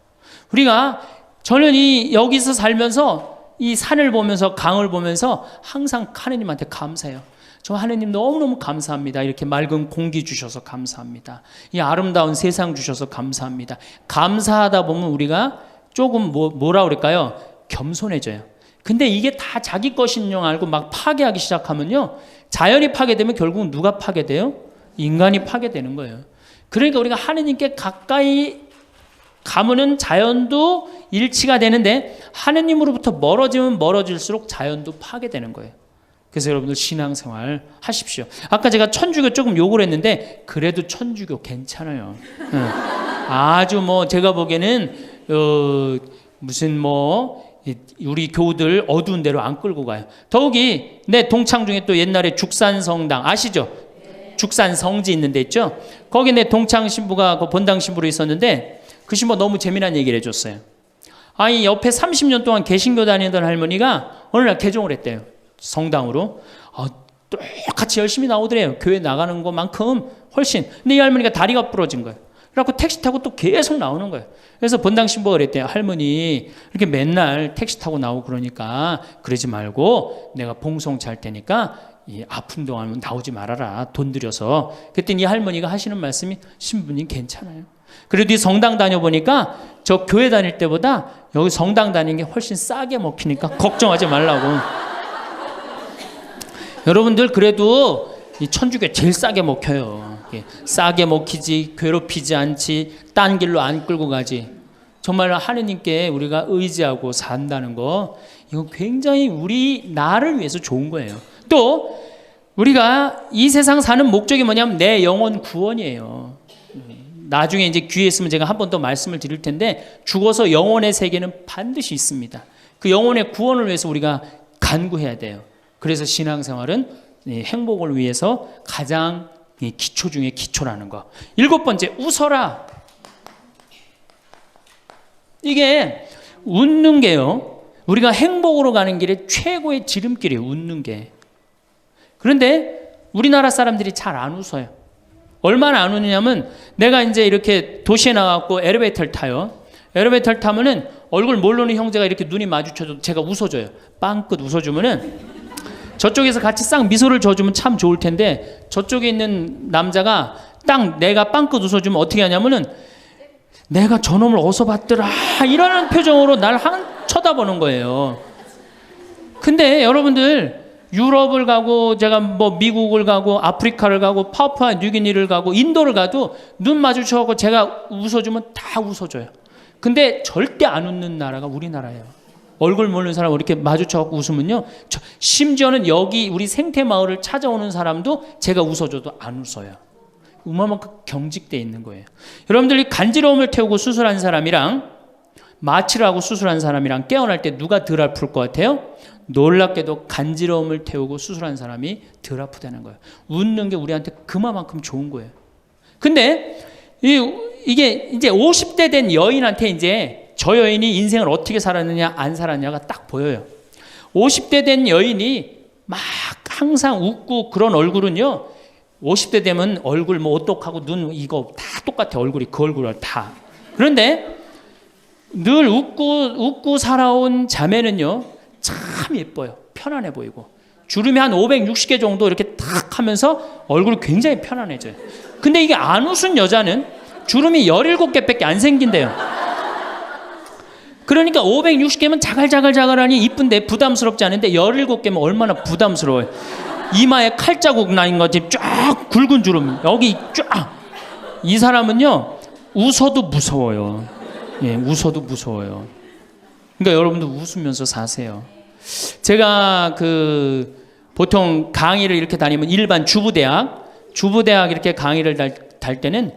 저는 여기서 살면서 이 산을 보면서 강을 보면서 항상 하느님한테 감사해요. 저 하느님 너무너무 감사합니다. 이렇게 맑은 공기 주셔서 감사합니다. 이 아름다운 세상 주셔서 감사합니다. 감사하다 보면 우리가 조금 뭐라 그럴까요? 겸손해져요. 근데 이게 다 자기 것인 줄 알고 막 파괴하기 시작하면요, 자연이 파괴되면 결국 누가 파괴돼요? 인간이 파괴되는 거예요. 그러니까 우리가 하느님께 가까이 가면은 자연도 일치가 되는데 하느님으로부터 멀어지면 멀어질수록 자연도 파괴되는 거예요. 그래서 여러분들 신앙생활 하십시오. 아까 제가 천주교 조금 욕을 했는데 그래도 천주교 괜찮아요. 아주 제가 보기에는 무슨 우리 교우들 어두운 데로 안 끌고 가요. 더욱이 내 동창 중에 또 옛날에 죽산성당 아시죠? 죽산 성지 있는 데 있죠? 거기 내 동창 신부가 그 본당 신부로 있었는데 그 신부가 너무 재미난 얘기를 해줬어요. 옆에 30년 동안 개신교 다니던 할머니가 어느 날 개종을 했대요. 성당으로. 똑같이 열심히 나오더래요. 교회 나가는 것만큼 훨씬. 근데 이 할머니가 다리가 부러진 거예요. 그래갖고 택시 타고 또 계속 나오는 거예요. 그래서 본당 신부가 그랬대요. 할머니 이렇게 맨날 택시 타고 나오고 그러니까 그러지 말고 내가 봉송 잘 테니까 이 아픈 동안 나오지 말아라. 돈 들여서. 그랬더니 이 할머니가 하시는 말씀이 신부님 괜찮아요. 그래도 이 성당 다녀보니까 저 교회 다닐 때보다 여기 성당 다니는 게 훨씬 싸게 먹히니까 걱정하지 말라고. 여러분들 그래도 이 천주교 제일 싸게 먹혀요. 싸게 먹히지, 괴롭히지 않지, 딴 길로 안 끌고 가지. 정말 하느님께 우리가 의지하고 산다는 거, 이거 굉장히 나를 위해서 좋은 거예요. 또 우리가 이 세상 사는 목적이 뭐냐면 내 영혼 구원이에요. 나중에 이제 귀에 있으면 제가 한 번 더 말씀을 드릴 텐데 죽어서 영혼의 세계는 반드시 있습니다. 그 영혼의 구원을 위해서 우리가 간구해야 돼요. 그래서 신앙생활은 행복을 위해서 가장 기초 중에 기초라는 거. 7번째, 웃어라. 이게 웃는 게요, 우리가 행복으로 가는 길에 최고의 지름길이에요. 웃는 게. 그런데 우리나라 사람들이 잘 안 웃어요. 얼마나 안 웃느냐면 내가 이제 이렇게 도시에 나가고 엘리베이터를 타요. 엘리베이터를 타면은 얼굴 모르는 형제가 이렇게 눈이 마주쳐도 제가 웃어줘요. 빵긋 웃어주면은 저쪽에서 같이 싹 미소를 줘주면 참 좋을 텐데 저쪽에 있는 남자가 딱 내가 빵긋 웃어주면 어떻게 하냐면은 내가 저놈을 어디서 봤더라 이러는 표정으로 날 쳐다보는 거예요. 근데 여러분들 유럽을 가고 제가 뭐 미국을 가고 아프리카를 가고 파푸아 뉴기니를 가고 인도를 가도 눈 마주쳐서 제가 웃어주면 다 웃어줘요. 근데 절대 안 웃는 나라가 우리나라예요. 얼굴 모르는 사람 이렇게 마주쳐서 웃으면요, 심지어는 여기 우리 생태마을을 찾아오는 사람도 제가 웃어줘도 안 웃어요. 그만큼 경직돼 있는 거예요. 여러분들이 간지러움을 태우고 수술한 사람이랑 마취를 하고 수술한 사람이랑 깨어날 때 누가 덜 아플 것 같아요? 놀랍게도 간지러움을 태우고 수술한 사람이 덜 아프다는 거예요. 웃는 게 우리한테 그만큼 좋은 거예요. 근데 이게 이제 50대 된 여인한테 이제 저 여인이 인생을 어떻게 살았느냐 안 살았느냐가 딱 보여요. 50대 된 여인이 막 항상 웃고 그런 얼굴은요, 50대 되면 얼굴 뭐 오똑하고 눈 이거 다 똑같아. 얼굴이 그 얼굴을 다. 그런데 늘 웃고 살아온 자매는요 참 예뻐요. 편안해 보이고 주름이 한 560개 정도 이렇게 탁 하면서 얼굴이 굉장히 편안해져요. 근데 이게 안 웃은 여자는 주름이 17개밖에 안 생긴대요. 그러니까 560개면 자갈자갈하니 이쁜데 부담스럽지 않은데 17개면 얼마나 부담스러워요. 이마에 칼자국 나인 거지. 쫙 굵은 주름 여기 쫙. 이 사람은요 웃어도 무서워요. 예, 웃어도 무서워요. 그러니까 여러분도 웃으면서 사세요. 제가 보통 강의를 이렇게 다니면 일반 주부대학 이렇게 강의를 달 때는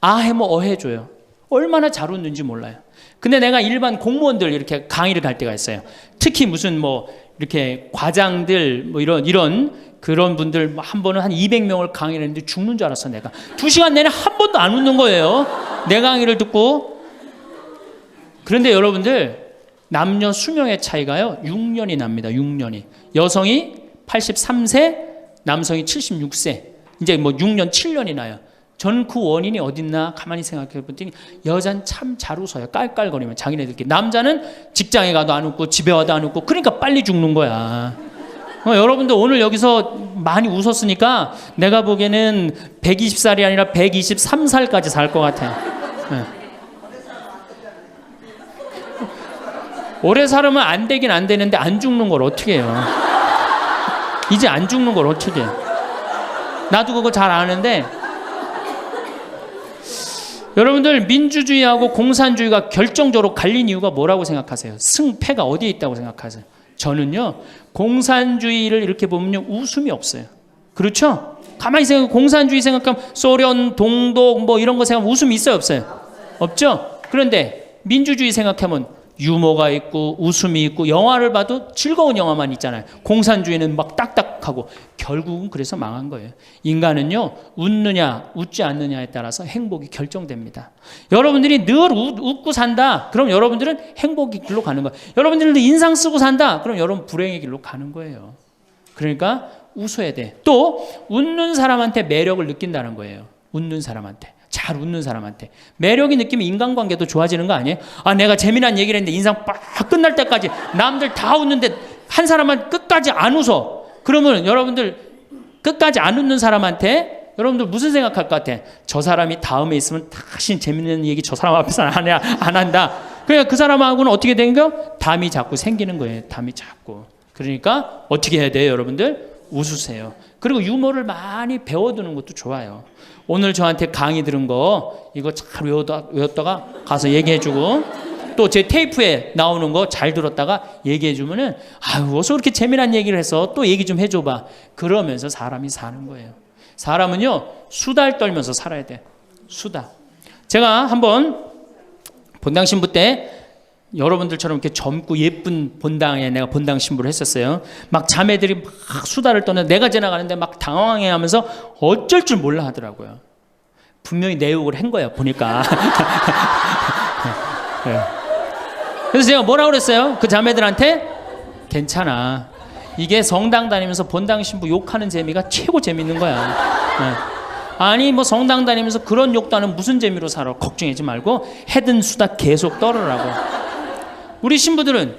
아해모 어해줘요. 얼마나 잘 웃는지 몰라요. 근데 내가 일반 공무원들 이렇게 강의를 갈 때가 있어요. 특히 무슨 뭐 이렇게 과장들 뭐 이런 그런 분들 한 번은 한 200명을 강의를 했는데 죽는 줄 알았어. 내가 2시간 내내 한 번도 안 웃는 거예요. 내 강의를 듣고. 그런데 여러분들 남녀 수명의 차이가요 6년이 납니다. 6년이. 여성이 83세, 남성이 76세. 이제 뭐 6년, 7년이 나요. 저는 그 원인이 어딨나 가만히 생각해 보더니 여자는 참 잘 웃어요. 깔깔거리면 자기네들끼리. 남자는 직장에 가도 안 웃고 집에 와도 안 웃고 그러니까 빨리 죽는 거야. 여러분들 오늘 여기서 많이 웃었으니까 내가 보기에는 120살이 아니라 123살까지 살 것 같아요. 네. 오래 살으면 안 되긴 안 되는데 안 죽는 걸 어떻게 해요? 이제 안 죽는 걸 어떻게 해요? 나도 그거 잘 아는데 여러분들 민주주의하고 공산주의가 결정적으로 갈린 이유가 뭐라고 생각하세요? 승패가 어디에 있다고 생각하세요? 저는요 공산주의를 이렇게 보면요 웃음이 없어요. 그렇죠? 가만히 생각하면 공산주의 생각하면 소련, 동독 뭐 이런 거 생각하면 웃음이 있어요 없어요? 없죠? 그런데 민주주의 생각하면 유머가 있고 웃음이 있고 영화를 봐도 즐거운 영화만 있잖아요. 공산주의는 막 딱딱하고 결국은 그래서 망한 거예요. 인간은요 웃느냐 웃지 않느냐에 따라서 행복이 결정됩니다. 여러분들이 늘 웃고 산다 그럼 여러분들은 행복의 길로 가는 거예요. 여러분들도 인상 쓰고 산다 그럼 여러분 불행의 길로 가는 거예요. 그러니까 웃어야 돼. 또 웃는 사람한테 매력을 느낀다는 거예요. 웃는 사람한테. 잘 웃는 사람한테 매력이 느끼면 인간관계도 좋아지는 거 아니에요? 아 내가 재미난 얘기를 했는데 인상 빡 끝날 때까지 남들 다 웃는데 한 사람만 끝까지 안 웃어. 그러면 여러분들 끝까지 안 웃는 사람한테 여러분들 무슨 생각할 것 같아? 저 사람이 다음에 있으면 다시 재밌는 얘기 저 사람 앞에서 안 한다. 그러니까 그 사람하고는 어떻게 된 거? 담이 자꾸 생기는 거예요. 담이 자꾸. 그러니까 어떻게 해야 돼요 여러분들? 웃으세요. 그리고 유머를 많이 배워두는 것도 좋아요. 오늘 저한테 강의 들은 거 이거 잘 외웠다가 가서 얘기해주고 또 제 테이프에 나오는 거 잘 들었다가 얘기해주면은 아유 어서 그렇게 재미난 얘기를 해서 또 얘기 좀 해줘봐. 그러면서 사람이 사는 거예요. 사람은요 수달 떨면서 살아야 돼. 수다. 제가 한번 본당 신부 때 여러분들처럼 이렇게 젊고 예쁜 본당에 내가 본당 신부를 했었어요. 막 자매들이 막 수다를 떠는 내가 지나가는데 막 당황해하면서 어쩔 줄 몰라 하더라고요. 분명히 내 욕을 한 거야 보니까. 네. 그래서 제가 뭐라고 그랬어요? 그 자매들한테 괜찮아. 이게 성당 다니면서 본당 신부 욕하는 재미가 최고 재밌는 거야. 네. 아니 뭐 성당 다니면서 그런 욕도 하는 무슨 재미로 살아. 걱정하지 말고 해든 수다 계속 떨으라고. 우리 신부들은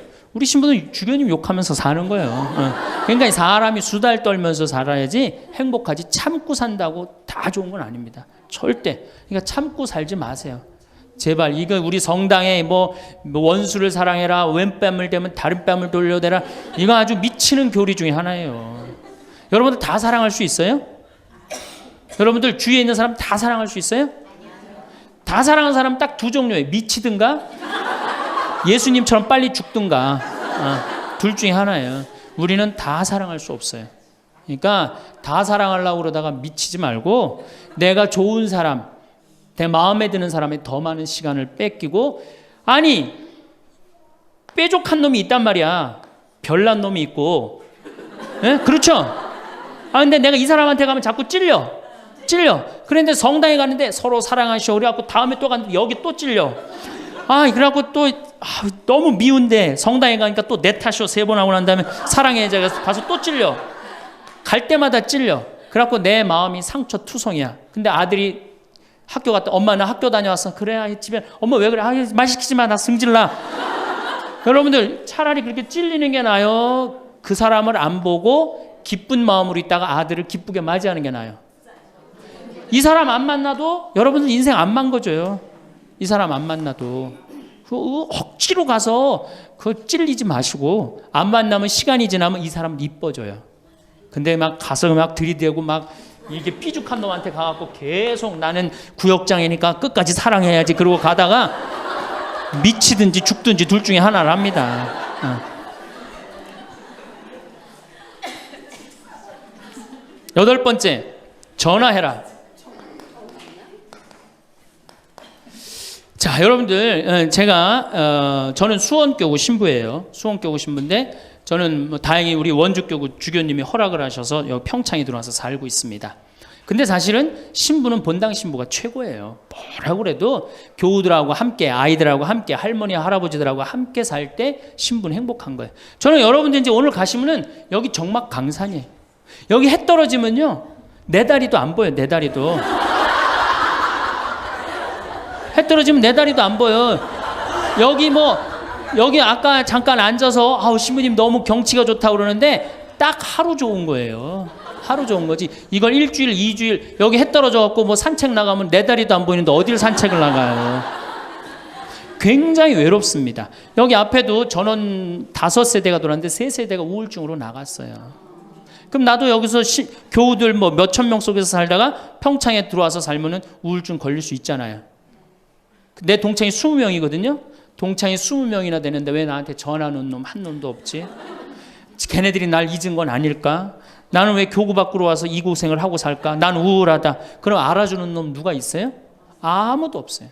주교님 욕하면서 사는 거예요. 그러니까 사람이 수달 떨면서 살아야지 행복하지 참고 산다고 다 좋은 건 아닙니다. 절대. 그러니까 참고 살지 마세요. 제발 이거 우리 성당에 뭐 원수를 사랑해라, 왼뺨을 대면 다른 뺨을 돌려대라, 이거 아주 미치는 교리 중에 하나예요. 여러분들 다 사랑할 수 있어요? 여러분들 주위에 있는 사람 다 사랑할 수 있어요? 다 사랑하는 사람 딱 두 종류예요. 미치든가 예수님처럼 빨리 죽든가, 둘 중에 하나예요. 우리는 다 사랑할 수 없어요. 그러니까 다 사랑하려고 그러다가 미치지 말고 내가 좋은 사람, 내 마음에 드는 사람에 더 많은 시간을 뺏기고, 아니 뾰족한 놈이 있단 말이야. 별난 놈이 있고, 예? 그렇죠? 근데 내가 이 사람한테 가면 자꾸 찔려. 그런데 성당에 가는데 서로 사랑하시오 그래갖고 다음에 또 갔는데 여기 또 찔려. 그래갖고 또 너무 미운데 성당에 가니까 또 내 탓이오 3번 하고 난 다음에 사랑해 가서 또 찔려. 갈 때마다 찔려. 그래갖고 내 마음이 상처투성이야. 근데 아들이 학교 갔다, 엄마 나 학교 다녀왔어. 그래, 집에 엄마 왜 그래? 말 시키지 마, 나 승질나. 여러분들 차라리 그렇게 찔리는 게 나아요. 그 사람을 안 보고 기쁜 마음으로 있다가 아들을 기쁘게 맞이하는 게 나아요. 이 사람 안 만나도 여러분들 인생 안 망가져요. 이 사람 안 만나도 억지로 가서 그 찔리지 마시고, 안 만나면 시간이 지나면 이 사람 이뻐져요. 근데 막 가서 막 들이대고 막 이게 삐죽한 놈한테 가갖고 계속 나는 구역장이니까 끝까지 사랑해야지 그러고 가다가 미치든지 죽든지 둘 중에 하나를 합니다. 8번째, 전화해라. 자, 여러분들, 제가 저는 수원교구 신부예요. 수원교구 신부인데 저는 뭐 다행히 우리 원주교구 주교님이 허락을 하셔서 여기 평창에 들어와서 살고 있습니다. 근데 사실은 신부는 본당 신부가 최고예요. 뭐라고 그래도 교우들하고 함께, 아이들하고 함께, 할머니 할아버지들하고 함께 살 때 신부는 행복한 거예요. 저는 여러분들 이제 오늘 가시면은 여기 정막 강산이에요. 여기 해 떨어지면요 내 다리도 안 보여요. 내 다리도 해 떨어지면 내 다리도 안 보여. 여기 아까 잠깐 앉아서 신부님 너무 경치가 좋다고 그러는데 딱 하루 좋은 거예요. 하루 좋은 거지. 이걸 일주일, 2주일 여기 해 떨어져 갖고 뭐 산책 나가면 내 다리도 안 보이는데 어딜 산책을 나가요. 굉장히 외롭습니다. 여기 앞에도 전원 5세대가 돌았는데 3세대가 우울증으로 나갔어요. 그럼 나도 여기서 교우들 뭐 몇천 명 속에서 살다가 평창에 들어와서 살면은 우울증 걸릴 수 있잖아요. 내 동창이 20명이거든요. 동창이 20명이나 되는데 왜 나한테 전화하는 놈 한 놈도 없지? 걔네들이 날 잊은 건 아닐까? 나는 왜 교구 밖으로 와서 이 고생을 하고 살까? 난 우울하다. 그럼 알아주는 놈 누가 있어요? 아무도 없어요.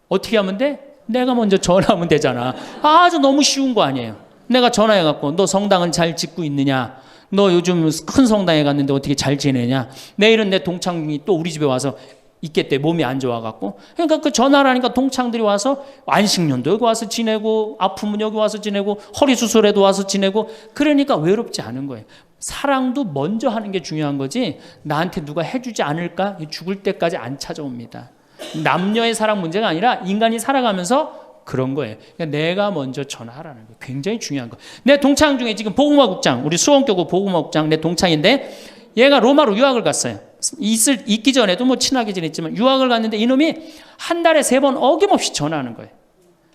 어떻게 하면 돼? 내가 먼저 전화하면 되잖아. 아주 너무 쉬운 거 아니에요. 내가 전화해갖고 너 성당은 잘 짓고 있느냐? 너 요즘 큰 성당에 갔는데 어떻게 잘 지내냐? 내일은 내 동창이 또 우리 집에 와서 있겠대. 몸이 안 좋아갖고. 그러니까 그 전화를 하니까 동창들이 와서 안식년도 여기 와서 지내고, 아프면 여기 와서 지내고, 허리 수술에도 와서 지내고. 그러니까 외롭지 않은 거예요. 사랑도 먼저 하는 게 중요한 거지 나한테 누가 해주지 않을까? 죽을 때까지 안 찾아옵니다. 남녀의 사랑 문제가 아니라 인간이 살아가면서 그런 거예요. 그러니까 내가 먼저 전화하라는 거예요. 굉장히 중요한 거. 내 동창 중에 지금 복음화국장, 우리 수원교구 복음화국장 내 동창인데 얘가 로마로 유학을 갔어요. 있기 전에도 뭐 친하게 지냈지만 유학을 갔는데 이놈이 한 달에 3번 어김없이 전화하는 거예요.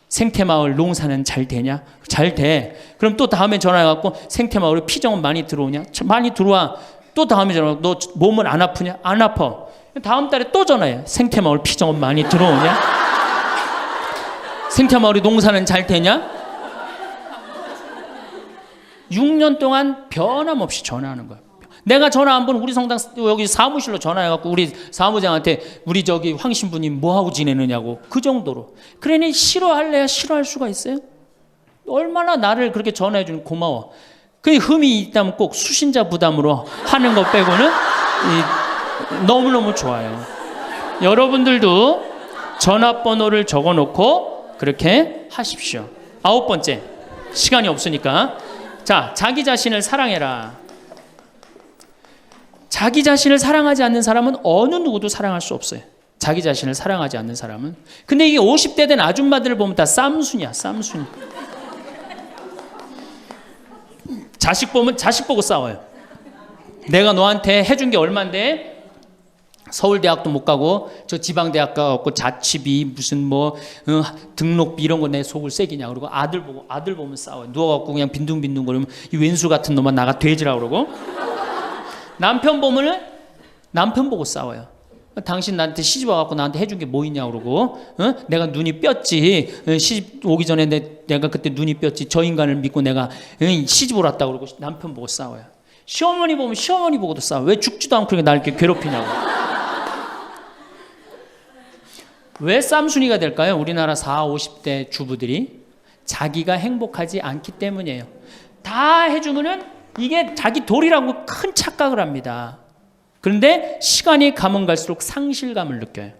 생태마을 농사는 잘 되냐? 잘 돼. 그럼 또 다음에 전화해갖고 생태마을에 피정은 많이 들어오냐? 많이 들어와. 또 다음에 전화해갖고 너 몸은 안 아프냐? 안 아파. 다음 달에 또 전화해. 생태마을 피정은 많이 들어오냐? 생태마을에 농사는 잘 되냐? 6년 동안 변함없이 전화하는 거야. 내가 전화 한 번 우리 성당 여기 사무실로 전화해갖고 우리 사무장한테 우리 저기 황 신부님 뭐하고 지내느냐고. 그 정도로. 그러니 싫어할래야 싫어할 수가 있어요? 얼마나 나를 그렇게 전화해주니 고마워. 그 흠이 있다면 꼭 수신자 부담으로 하는 것 빼고는 너무너무 좋아요. 여러분들도 전화번호를 적어놓고 그렇게 하십시오. 9번째, 시간이 없으니까. 자, 자기 자신을 사랑해라. 자기 자신을 사랑하지 않는 사람은 어느 누구도 사랑할 수 없어요. 자기 자신을 사랑하지 않는 사람은. 근데 이게 50대 된 아줌마들을 보면 다 쌈순이야. 쌈순이. 자식 보면 자식 보고 싸워요. 내가 너한테 해준 게 얼만데 서울대학도 못 가고 저 지방대학 가고 자취비 무슨 뭐 등록비 이런 거 내 속을 새기냐 그러고 아들 보면 싸워요. 누워갖고 그냥 빈둥빈둥 거리면 이 왼수 같은 놈만 나가 돼지라 그러고 남편 보면은 남편 보고 싸워요. 당신 나한테 시집 와갖고 나한테 해준 게 뭐 있냐 그러고 내가 눈이 뼈지 시집 오기 전에 내가 그때 눈이 뼈지 저 인간을 믿고 내가 시집을 왔다 그러고 남편 보고 싸워요. 시어머니 보면 시어머니 보고도 싸워. 왜 죽지도 않고 그렇게 나를 이렇게 괴롭히냐고. 왜 쌈순이가 될까요? 우리나라 40, 50대 주부들이 자기가 행복하지 않기 때문이에요. 다 해주면은 이게 자기 도리라고 큰 착각을 합니다. 그런데 시간이 가면 갈수록 상실감을 느껴요.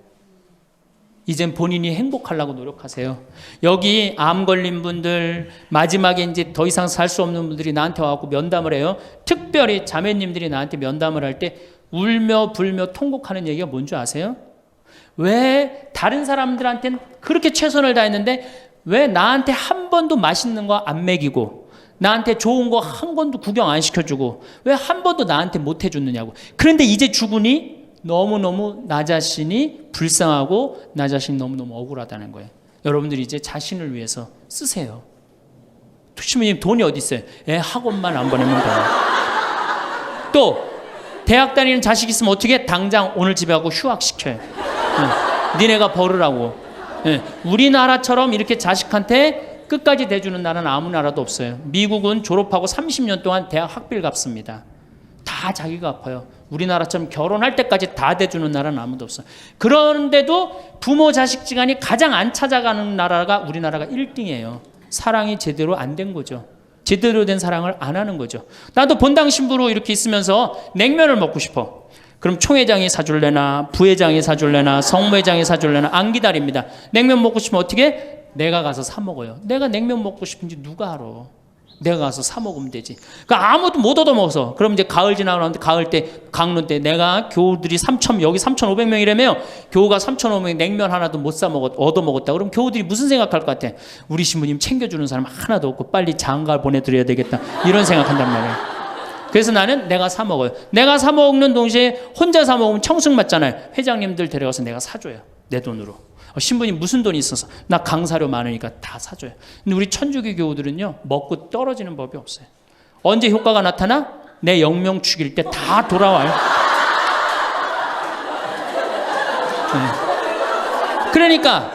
이젠 본인이 행복하려고 노력하세요. 여기 암 걸린 분들, 마지막에 이제 더 이상 살 수 없는 분들이 나한테 와갖고 면담을 해요. 특별히 자매님들이 나한테 면담을 할 때 울며 불며 통곡하는 얘기가 뭔지 아세요? 왜 다른 사람들한테는 그렇게 최선을 다했는데 왜 나한테 한 번도 맛있는 거 안 먹이고 나한테 좋은 거 한 번도 구경 안 시켜주고 왜 한 번도 나한테 못 해줬느냐고. 그런데 이제 죽으니 너무너무 나 자신이 불쌍하고 나 자신이 너무너무 억울하다는 거예요. 여러분들이 이제 자신을 위해서 쓰세요. 시부님 돈이 어디 있어요? 학원만 안 보내면 돼요. 또 대학 다니는 자식 있으면 어떻게 당장 오늘 집에 가고 휴학시켜요. 니네가 벌으라고. 우리나라처럼 이렇게 자식한테 끝까지 대주는 나라는 아무 나라도 없어요. 미국은 졸업하고 30년 동안 대학 학비를 갚습니다. 다 자기가 갚아요. 우리나라처럼 결혼할 때까지 다 대주는 나라는 아무도 없어요. 그런데도 부모 자식 지간이 가장 안 찾아가는 나라가 우리나라가 1등이에요. 사랑이 제대로 안 된 거죠. 제대로 된 사랑을 안 하는 거죠. 나도 본당 신부로 이렇게 있으면서 냉면을 먹고 싶어. 그럼 총회장이 사줄래나 부회장이 사줄래나 성모회장이 사줄래나 안 기다립니다. 냉면 먹고 싶으면 어떻게? 내가 가서 사 먹어요. 내가 냉면 먹고 싶은지 누가 알아? 내가 가서 사 먹으면 되지. 그러니까 아무도 못 얻어먹어서. 그럼 이제 가을 지나가는데 가을 때 강론 때 내가 교우들이 3,000 여기 3,500명이라며 교우가 3,500명 냉면 하나도 못 사 먹었 얻어먹었다. 그럼 교우들이 무슨 생각할 것 같아? 우리 신부님 챙겨주는 사람 하나도 없고 빨리 장가 보내드려야 되겠다. 이런 생각한단 말이에요. 그래서 나는 내가 사 먹어요. 내가 사 먹는 동시에 혼자 사 먹으면 청승 맞잖아요. 회장님들 데려가서 내가 사줘요. 내 돈으로. 신부님 무슨 돈이 있어서? 나 강사료 많으니까 다 사줘요. 근데 우리 천주교 교우들은요 먹고 떨어지는 법이 없어요. 언제 효과가 나타나? 내 영명 죽일 때 다 돌아와요. 그러니까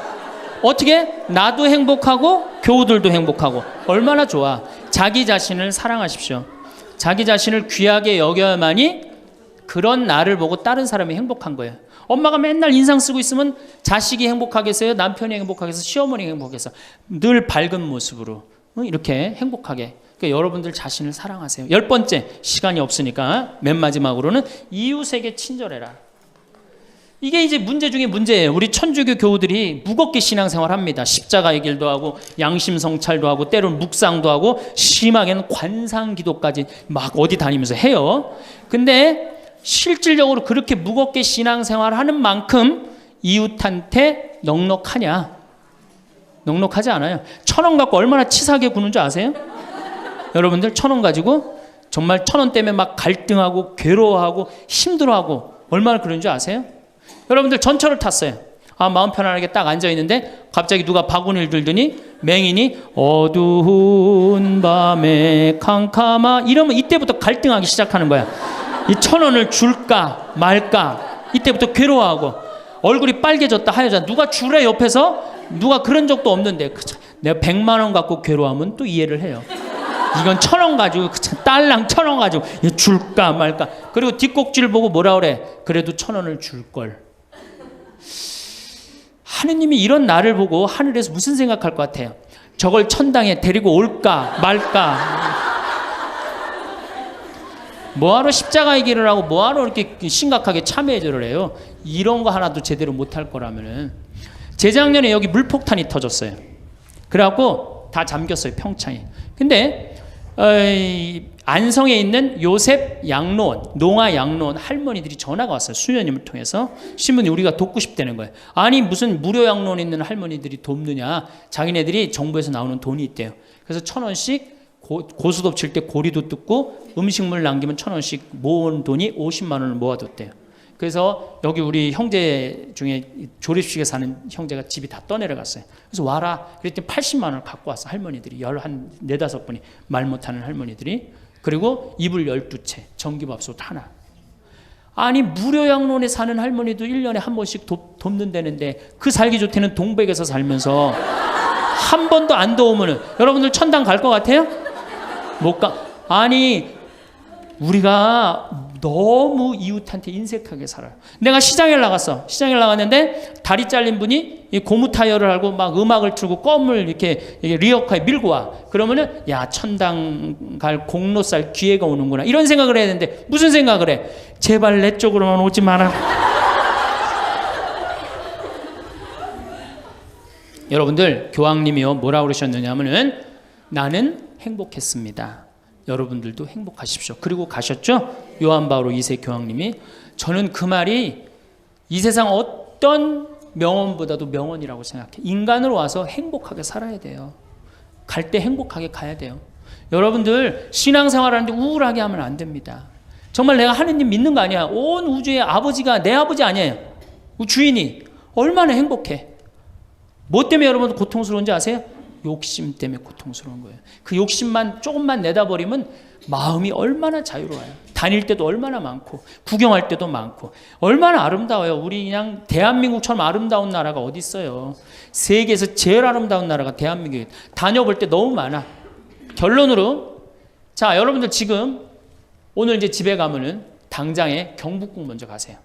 어떻게? 나도 행복하고 교우들도 행복하고 얼마나 좋아. 자기 자신을 사랑하십시오. 자기 자신을 귀하게 여겨야만이 그런 나를 보고 다른 사람이 행복한 거예요. 엄마가 맨날 인상 쓰고 있으면 자식이 행복하겠어요? 남편이 행복하겠어요? 시어머니가 행복하겠어요? 늘 밝은 모습으로 이렇게 행복하게. 그러니까 여러분들 자신을 사랑하세요. 10번째, 시간이 없으니까 맨 마지막으로는 이웃에게 친절해라. 이게 이제 문제 중에 문제예요. 우리 천주교 교우들이 무겁게 신앙생활 합니다. 십자가의 길도 하고 양심 성찰도 하고 때로는 묵상도 하고 심하게는 관상기도까지 막 어디 다니면서 해요. 근데 실질적으로 그렇게 무겁게 신앙생활하는 만큼 이웃한테 넉넉하냐? 넉넉하지 않아요. 1,000원 갖고 얼마나 치사하게 구는 줄 아세요? 여러분들 1,000원 가지고 정말 1,000원 때문에 막 갈등하고 괴로워하고 힘들어하고 얼마나 그런 줄 아세요? 여러분들 전철을 탔어요. 마음 편안하게 딱 앉아있는데 갑자기 누가 바구니를 들더니 맹인이 어두운 밤에 캄캄하 이러면 이때부터 갈등하기 시작하는 거야. 이 1,000원을 줄까 말까 이때부터 괴로워하고 얼굴이 빨개졌다 하여졌다. 누가 주래 옆에서 누가 그런 적도 없는데 내가 100만 원 갖고 괴로워하면 또 이해를 해요. 이건 1,000원 가지고 딸랑 1,000원 가지고 줄까 말까. 그리고 뒷꼭지를 보고 뭐라 그래? 그래도 1,000원을 줄걸. 하느님이 이런 나를 보고 하늘에서 무슨 생각할 것 같아요? 저걸 천당에 데리고 올까 말까. 뭐하러 십자가의 길을 하고 뭐하러 이렇게 심각하게 참회절을 해요? 이런 거 하나도 제대로 못할 거라면은. 재작년에 여기 물폭탄이 터졌어요. 그래갖고 다 잠겼어요, 평창에. 근데 안성에 있는 요셉 양로원, 농아 양로원 할머니들이 전화가 왔어요. 수녀님을 통해서. 신부님 우리가 돕고 싶다는 거예요. 아니 무슨 무료 양로원 있는 할머니들이 돕느냐. 자기네들이 정부에서 나오는 돈이 있대요. 그래서 1,000원씩 고수톱 칠 때 고리도 뜯고 음식물 남기면 1,000원씩 모은 돈이 50만 원을 모아뒀대요. 그래서 여기 우리 형제 중에 조립식에 사는 형제가 집이 다 떠내려갔어요. 그래서 와라. 그랬더니 80만 원을 갖고 왔어. 할머니들이. 한 4-5분이 말 못하는 할머니들이. 그리고 이불 12채, 전기밥솥 하나. 아니 무료양론에 사는 할머니도 1년에 한 번씩 돕는다는데 그 살기 좋다는 동백에서 살면서 한 번도 안 도우면은 여러분들 천당 갈 것 같아요? 못 가. 아니 우리가 너무 이웃한테 인색하게 살아요. 내가 시장에 나갔어. 시장에 나갔는데 다리 잘린 분이 이 고무 타이어를 하고 막 음악을 틀고 껌을 이렇게 리어카에 밀고 와. 그러면은 야 천당 갈 공로살 기회가 오는구나. 이런 생각을 해야 되는데 무슨 생각을 해? 제발 내 쪽으로만 오지 마라. 여러분들 교황님이요 뭐라고 그러셨느냐 하면은 나는 행복했습니다. 여러분들도 행복하십시오. 그리고 가셨죠? 요한 바오로 2세 교황님이. 저는 그 말이 이 세상 어떤 명언보다도 명언이라고 생각해. 인간으로 와서 행복하게 살아야 돼요. 갈 때 행복하게 가야 돼요. 여러분들 신앙생활하는데 우울하게 하면 안 됩니다. 정말 내가 하느님 믿는 거 아니야. 온 우주의 아버지가 내 아버지 아니에요. 주인이 얼마나 행복해. 뭐 때문에 여러분들 고통스러운지 아세요? 욕심 때문에 고통스러운 거예요. 그 욕심만 조금만 내다버리면 마음이 얼마나 자유로워요. 다닐 때도 얼마나 많고 구경할 때도 많고 얼마나 아름다워요. 우리 그냥 대한민국처럼 아름다운 나라가 어디 있어요. 세계에서 제일 아름다운 나라가 대한민국이에요. 다녀볼 때 너무 많아. 결론으로 자 여러분들 지금 오늘 이제 집에 가면은 당장에 경복궁 먼저 가세요.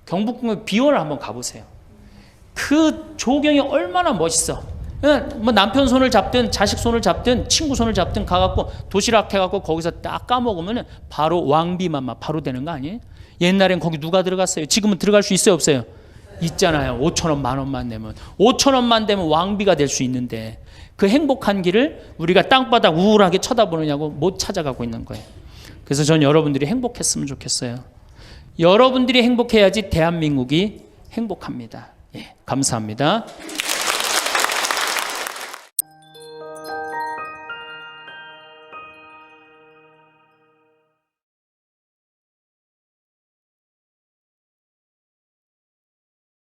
경복궁의 비원을 한번 가보세요. 그 조경이 얼마나 멋있어. 뭐 남편 손을 잡든 자식 손을 잡든 친구 손을 잡든 가갖고 도시락 해갖고 거기서 딱 까먹으면 바로 왕비만 바로 되는 거 아니에요? 옛날엔 거기 누가 들어갔어요? 지금은 들어갈 수 있어요 없어요? 있잖아요. 5,000원 10,000원만 내면 5,000원만 되면 왕비가 될 수 있는데 그 행복한 길을 우리가 땅바닥 우울하게 쳐다보느냐고 못 찾아가고 있는 거예요. 그래서 전 여러분들이 행복했으면 좋겠어요. 여러분들이 행복해야지 대한민국이 행복합니다. 예, 감사합니다.